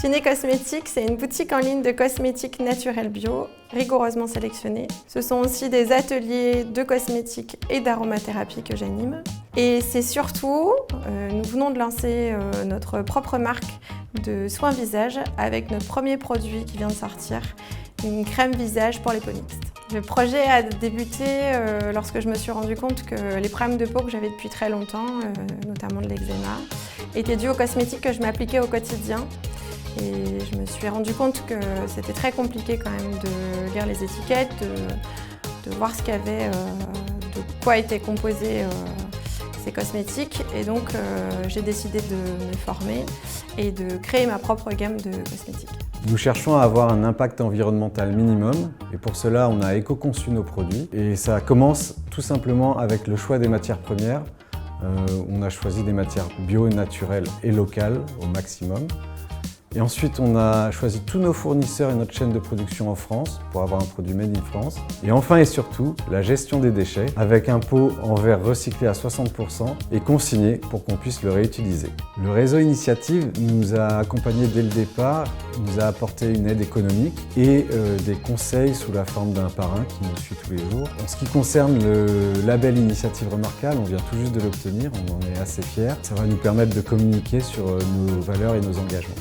Fine Cosmétiques, c'est une boutique en ligne de cosmétiques naturels bio, rigoureusement sélectionnés. Ce sont aussi des ateliers de cosmétiques et d'aromathérapie que j'anime. Et c'est surtout, nous venons de lancer notre propre marque de soins visage avec notre premier produit qui vient de sortir, une crème visage pour les peaux mixtes. Le projet a débuté lorsque je me suis rendu compte que les problèmes de peau que j'avais depuis très longtemps, notamment de l'eczéma, étaient dus aux cosmétiques que je m'appliquais au quotidien. Et je me suis rendu compte que c'était très compliqué quand même de lire les étiquettes, de voir ce qu'il y avait, de quoi étaient composés ces cosmétiques. Et donc j'ai décidé de me former et de créer ma propre gamme de cosmétiques. Nous cherchons à avoir un impact environnemental minimum et pour cela on a éco-conçu nos produits. Et ça commence tout simplement avec le choix des matières premières. On a choisi des matières bio, naturelles et locales au maximum. Et ensuite, on a choisi tous nos fournisseurs et notre chaîne de production en France pour avoir un produit made in France. Et enfin et surtout, la gestion des déchets avec un pot en verre recyclé à 60% et consigné pour qu'on puisse le réutiliser. Le réseau Initiative nous a accompagnés dès le départ, nous a apporté une aide économique et des conseils sous la forme d'un parrain qui nous suit tous les jours. En ce qui concerne le label Initiative Remarquable, on vient tout juste de l'obtenir, on en est assez fiers. Ça va nous permettre de communiquer sur nos valeurs et nos engagements.